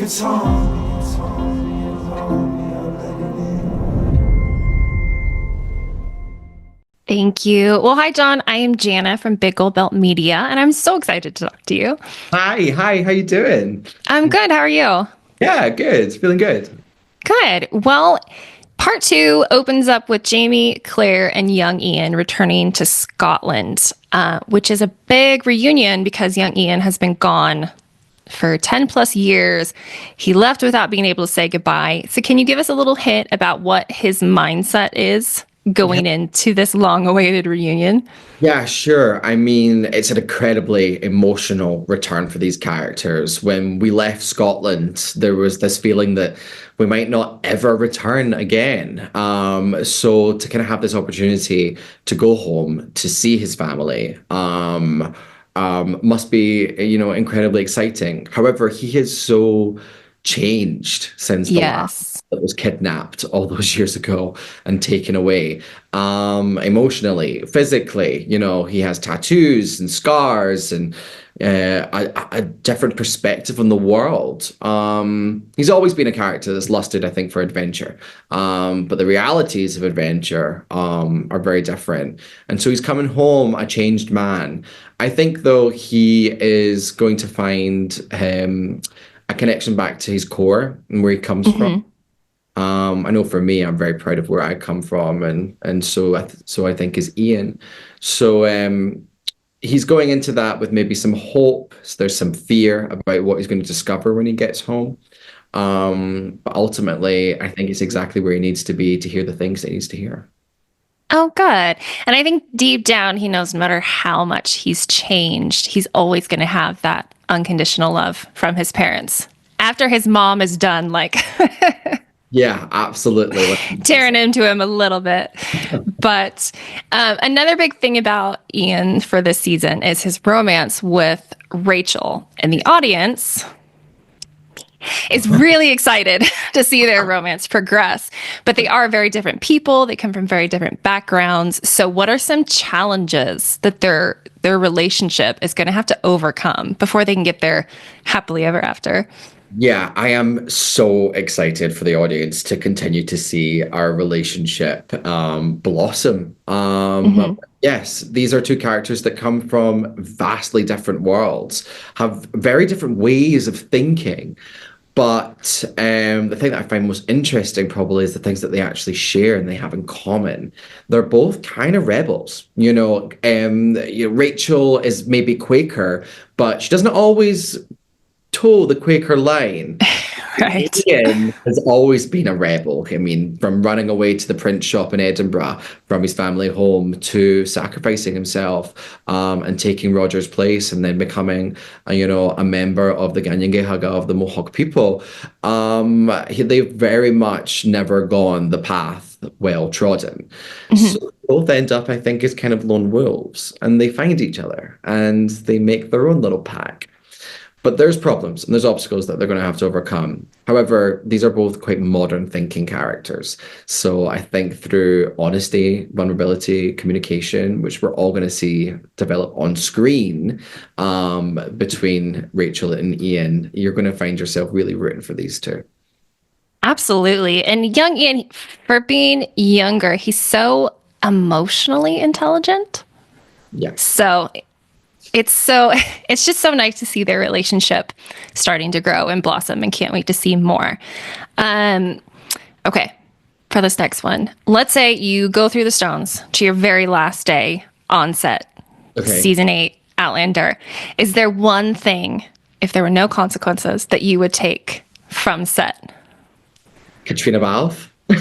it's home. Thank you. Well, hi, John. I am Janna from Big Gold Belt Media, and I'm so excited to talk to you. Hi, how you doing? I'm good. How are you? Yeah, good. Feeling good. Good. Well, part two opens up with Jamie, Claire, and young Ian returning to Scotland, which is a big reunion because young Ian has been gone for 10 plus years. He left without being able to say goodbye. So, can you give us a little hint about what his mindset is going into this long awaited reunion? Yeah, sure. I mean, it's an incredibly emotional return for these characters. When we left Scotland, there was this feeling that we might not ever return again. So to kind of have this opportunity to go home to see his family, must be, incredibly exciting. However, he is so changed since the last Yes. that was kidnapped all those years ago and taken away. Emotionally, physically, he has tattoos and scars and a different perspective on the world. He's always been a character that's lusted, I think, for adventure. But the realities of adventure are very different. And so he's coming home a changed man. I think, though, he is going to find a connection back to his core and where he comes from. Hmm. I know for me, I'm very proud of where I come from, and so I think is Ian. So he's going into that with maybe some hope. So there's some fear about what he's going to discover when he gets home. But ultimately, I think it's exactly where he needs to be to hear the things that he needs to hear. Oh, good. And I think deep down, he knows no matter how much he's changed, he's always going to have that unconditional love from his parents. After his mom is done, like Yeah, absolutely. tearing into him a little bit. But another big thing about Ian for this season is his romance with Rachel. And the audience is really excited to see their romance progress. But they are very different people. They come from very different backgrounds. So what are some challenges that their relationship is going to have to overcome before they can get there happily ever after? Yeah, I am so excited for the audience to continue to see our relationship blossom. Hmm. Yes, these are two characters that come from vastly different worlds, have very different ways of thinking. But the thing that I find most interesting probably is the things that they actually share and they have in common. They're both kind of rebels. Rachel is maybe Quaker, but she doesn't always toe the Quaker line. Right. Ian has always been a rebel. I mean, from running away to the print shop in Edinburgh from his family home to sacrificing himself and taking Roger's place and then becoming, a member of the Ganyangehaga of the Mohawk people. They've very much never gone the path well trodden. So Mhm. both end up, I think, as kind of lone wolves and they find each other and they make their own little pack. But there's problems and there's obstacles that they're going to have to overcome. However, these are both quite modern thinking characters. So I think through honesty, vulnerability, communication, which we're all going to see develop on screen between Rachel and Ian, you're going to find yourself really rooting for these two. Absolutely. And young Ian, for being younger, he's so emotionally intelligent. Yeah. So so it's just so nice to see their relationship starting to grow and blossom and can't wait to see more. Um, okay, for this next one, let's say you go through the stones to your very last day on set, Okay. season 8, Outlander. Is there one thing, if there were no consequences, that you would take from set? Katrina Balfe. I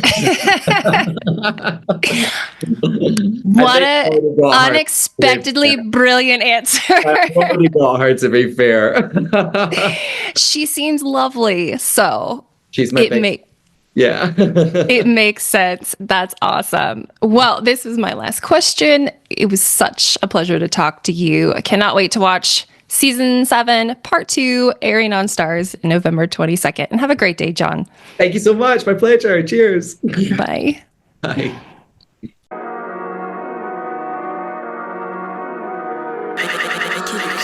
What think I a would have got her. unexpectedly brilliant answer. I probably got her to be fair. She seems lovely, so She's my it thing. make Yeah. it makes sense. That's awesome. Well, this is my last question. It was such a pleasure to talk to you. I cannot wait to watch season 7, part 2, airing on Stars November 22nd. And have a great day, John. Thank you so much. My pleasure. Cheers. Bye. Bye. I